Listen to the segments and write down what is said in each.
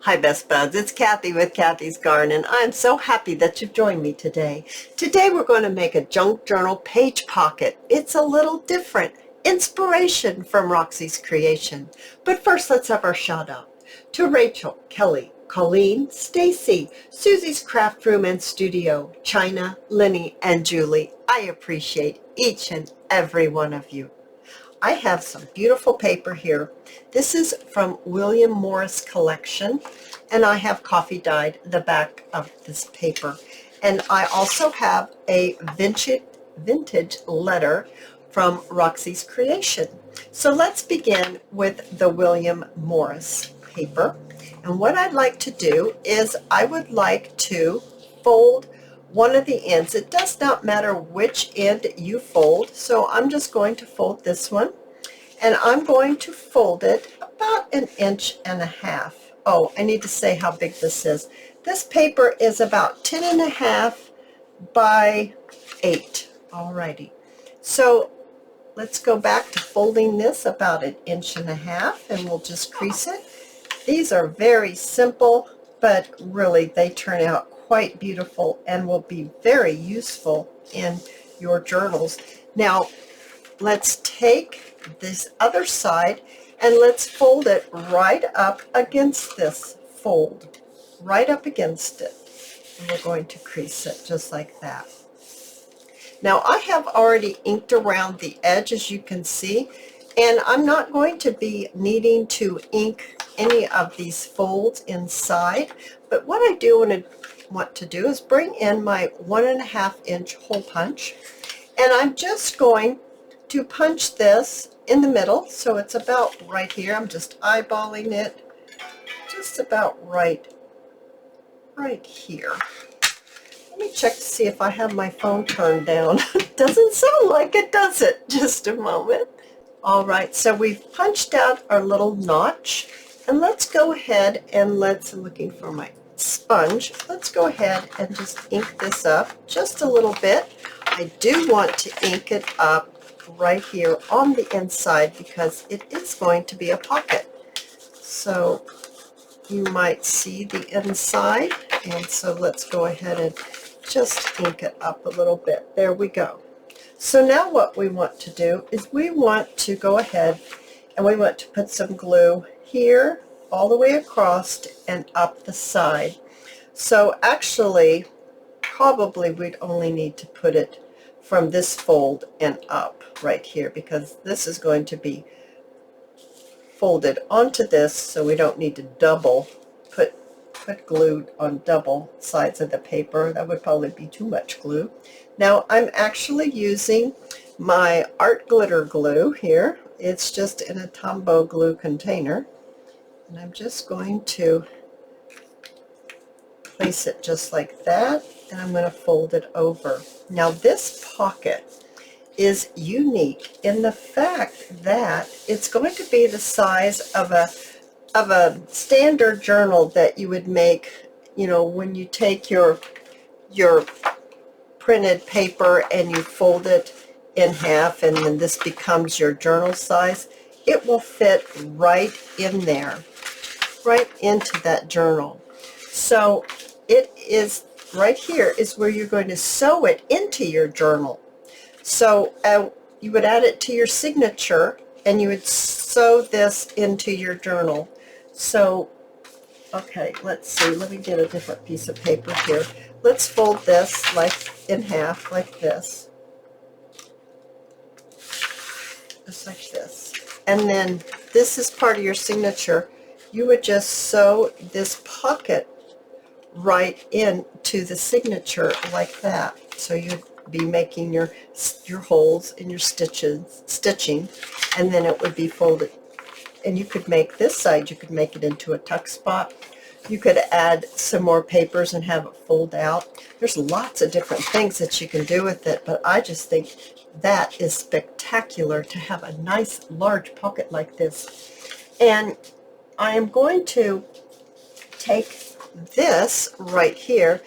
Hi Best Buds, it's Cathy with Cathy's Garden, and I'm so happy that you've joined me today. Today we're going to make a junk journal page pocket. It's a little different. Inspiration from Roxy's creation. But first let's have our shout out to Rachel, Kelly, Colleen, Stacy, Susie's Craft Room and Studio, China, Lenny, and Julie. I appreciate each and every one of you. I have some beautiful paper here. This is from William Morris collection, and I have coffee dyed the back of this paper. And I also have a vintage letter from Roxy's creation. So let's begin with the William Morris paper. And what I'd like to do is I would like to fold one of the ends. It does not matter which end you fold, so I'm just going to fold this one, and I'm going to fold it about 1.5 inches. Oh, I need to say how big this is. This paper is about 10.5 by 8. Alrighty, so let's go back to folding this about 1.5 inches, and we'll just crease it. These are very simple, but really they turn out quite beautiful and will be very useful in your journals. Now let's take this other side and let's fold it right up against this fold, right up against it. And we're going to crease it just like that. Now I have already inked around the edge, as you can see, and I'm not going to be needing to ink any of these folds inside, but what I do want to do is bring in my 1.5 inch hole punch, and I'm just going to punch this in the middle, so it's about right here. I'm just eyeballing it, just about right here. Let me check to see if I have my phone turned down. Doesn't sound like it, does it? Just a moment. All right, so we've punched out our little notch, and let's go ahead and I'm looking for my sponge. Let's go ahead and just ink this up just a little bit. I do want to ink it up right here on the inside because it is going to be a pocket. So you might see the inside, and so let's go ahead and just ink it up a little bit. There we go. So now what we want to do is we want to go ahead and we want to put some glue here all the way across and up the side. So actually probably we'd only need to put it from this fold and up right here, because this is going to be folded onto this, so we don't need to double put glue on double sides of the paper. That would probably be too much glue. Now I'm actually using my art glitter glue here. It's just in a Tombow glue container, and I'm just going to place it just like that, and I'm going to fold it over. Now this pocket is unique in the fact that it's going to be the size of a standard journal that you would make, you know, when you take your printed paper and you fold it in half, and then this becomes your journal size. It will fit right in there, right into that journal. So it is right here is where you're going to sew it into your journal. So you would add it to your signature, and you would sew this into your journal. So, okay, let's see. Let me get a different piece of paper here. Let's fold this like in half, like this. Just like this. And then this is part of your signature. You would just sew this pocket right into the signature like that. So you'd be making your holes in your stitching, and then it would be folded. And you could make this side, you could make it into a tuck spot. You could add some more papers and have it fold out. There's lots of different things that you can do with it, but I just think that is spectacular to have a nice large pocket like this. And I am going to take this right here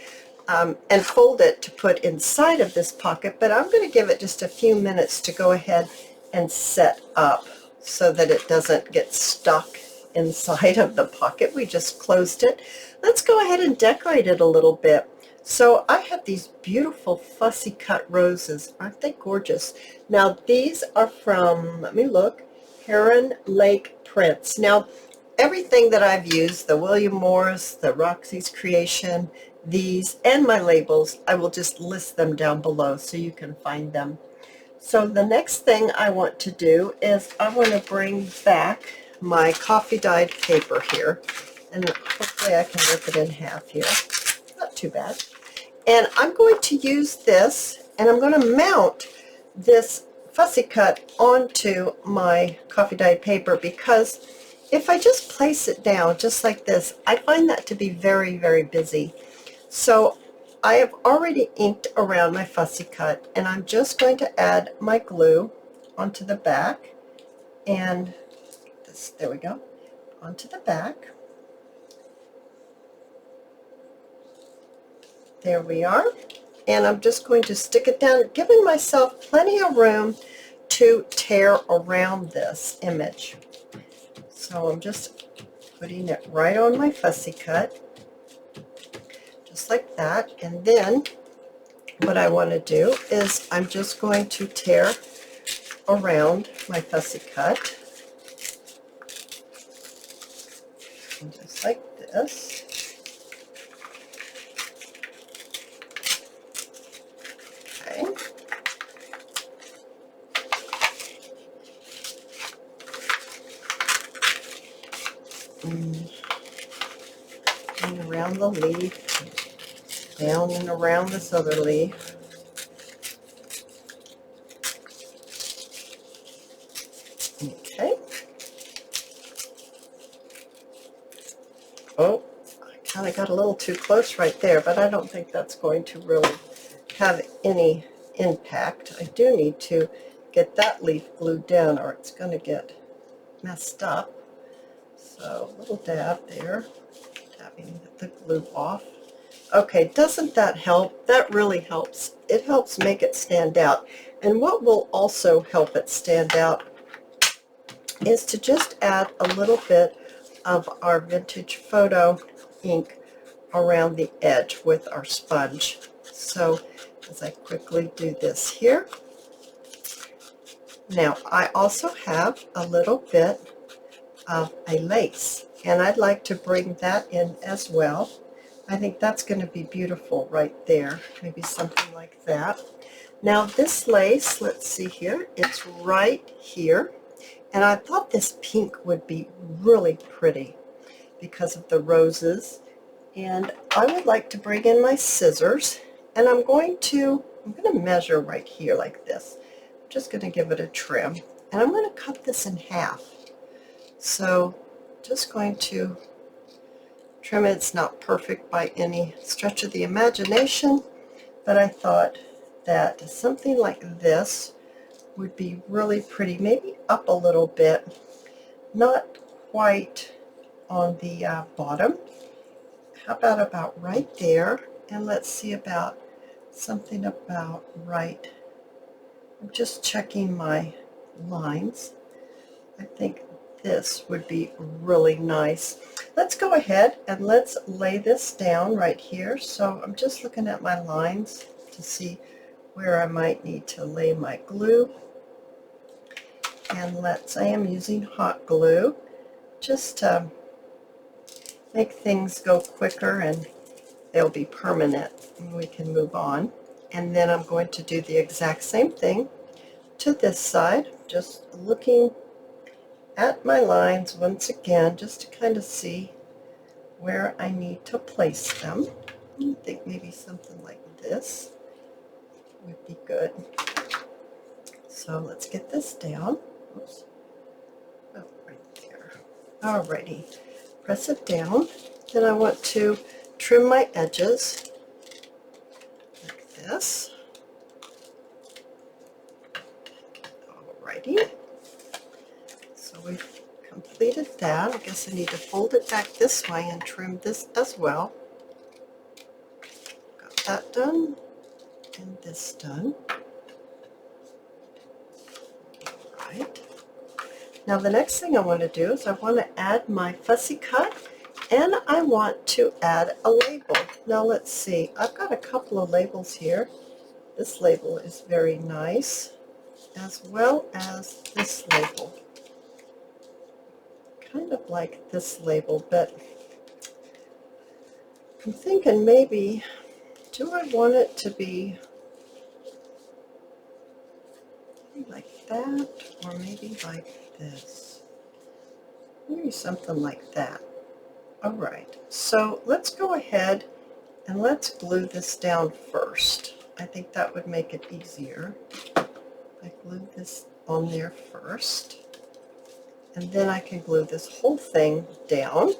and fold it to put inside of this pocket, but I'm going to give it just a few minutes to go ahead and set up so that it doesn't get stuck inside of the pocket. We just closed it. Let's go ahead and decorate it a little bit. So I have these beautiful fussy cut roses. Aren't they gorgeous? Now these are from, let me look, Heron Lake Prints. Now everything that I've used, the William Morris, the Roxy's Creation, these, and my labels, I will just list them down below so you can find them. So the next thing I want to do is I want to bring back my coffee dyed paper here, and hopefully I can rip it in half here. Not too bad. And I'm going to use this, and I'm going to mount this fussy cut onto my coffee dyed paper, because if I just place it down just like this, I find that to be very, very busy. So I have already inked around my fussy cut, and I'm just going to add my glue onto the back, and this, there we go, onto the back. There we are. And I'm just going to stick it down, giving myself plenty of room to tear around this image. So I'm just putting it right on my fussy cut, just like that. And then what I want to do is I'm just going to tear around my fussy cut, and just like this. Okay. And around the leaf, down and around this other leaf. Okay. Oh, I kind of got a little too close right there, but I don't think that's going to really have any impact. I do need to get that leaf glued down, or it's going to get messed up. So a little dab there, dabbing the glue off. Okay, doesn't that help? That really helps. It helps make it stand out. And what will also help it stand out is to just add a little bit of our vintage photo ink around the edge with our sponge. So as I quickly do this here. Now I also have a little bit of a lace, and I'd like to bring that in as well. I think that's going to be beautiful right there, maybe something like that. Now this lace, let's see here, it's right here, and I thought this pink would be really pretty because of the roses. And I would like to bring in my scissors, and I'm going to measure right here like this. I'm just going to give it a trim, and I'm going to cut this in half. So just going to trim it. It's not perfect by any stretch of the imagination, but I thought that something like this would be really pretty, maybe up a little bit, not quite on the bottom. How about right there? And let's see about something about right. I'm just checking my lines. I think this would be really nice. Let's go ahead and let's lay this down right here. So I'm just looking at my lines to see where I might need to lay my glue. And I am using hot glue just to make things go quicker, and they'll be permanent and we can move on. And then I'm going to do the exact same thing to this side, just looking at my lines once again just to kind of see where I need to place them. I think maybe something like this would be good. So let's get this down. Oops. Oh, right there. Alrighty. Press it down. Then I want to trim my edges like this. Alrighty. So we've completed that. I guess I need to fold it back this way and trim this as well. Got that done and this done. Alright. Now the next thing I want to do is I want to add my fussy cut, and I want to add a label. Now let's see, I've got a couple of labels here. This label is very nice, as well as this label. Kind of like this label, but I'm thinking maybe, do I want it to be like that, or maybe like this? Maybe something like that. All right, so let's go ahead and let's glue this down first. I think that would make it easier. I glue this on there first, and then I can glue this whole thing down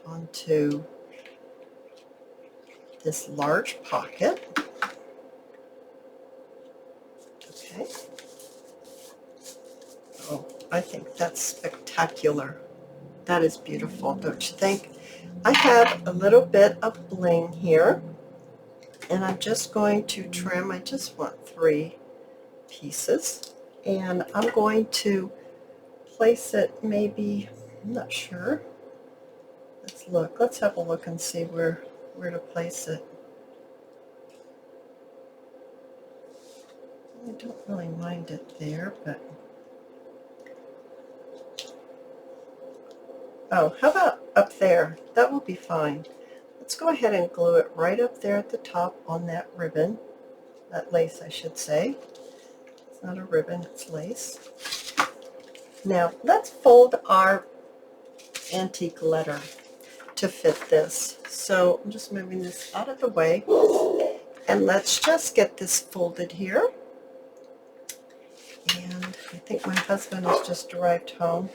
onto this large pocket. Okay. Oh, I think that's spectacular. That is beautiful, don't you think? I have a little bit of bling here, and I'm just going to trim. I just want 3 pieces, and I'm going to place it maybe, I'm not sure. Let's look. Let's have a look and see where to place it. I don't really mind it there, but oh, how about up there? That will be fine. Let's go ahead and glue it right up there at the top on that ribbon, that lace I should say. It's not a ribbon, it's lace. Now let's fold our antique letter to fit this. So I'm just moving this out of the way, and let's just get this folded here. And I think my husband has just arrived home.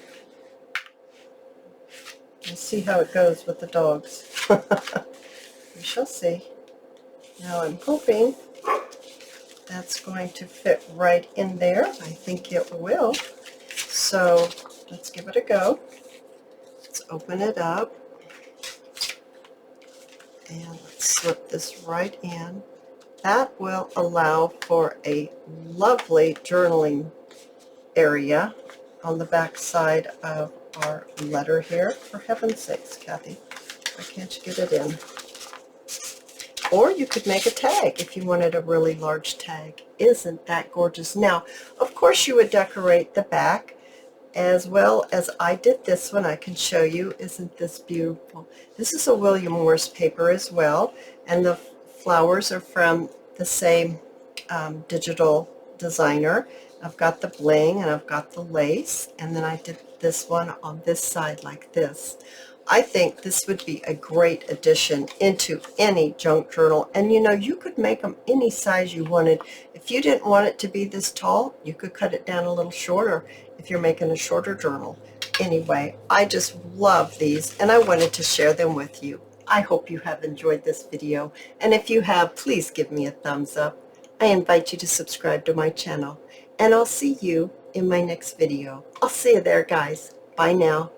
We'll see how it goes with the dogs. We shall see. Now I'm hoping that's going to fit right in there. I think it will. So let's give it a go. Let's open it up. And let's slip this right in. That will allow for a lovely journaling area on the back side of our letter here. For heaven's sakes, Cathy, why can't you get it in? Or you could make a tag if you wanted a really large tag. Isn't that gorgeous? Now, of course, you would decorate the back as well as I did this one. I can show you. Isn't this beautiful? This is a William Morris paper as well, and the flowers are from the same digital designer. I've got the bling and I've got the lace, and then I did this one on this side like this. I think this would be a great addition into any junk journal, and you know, you could make them any size you wanted. If you didn't want it to be this tall, you could cut it down a little shorter if you're making a shorter journal. Anyway, I just love these, and I wanted to share them with you. I hope you have enjoyed this video, and if you have, please give me a thumbs up. I invite you to subscribe to my channel, and I'll see you in my next video. I'll see you there, guys. Bye now.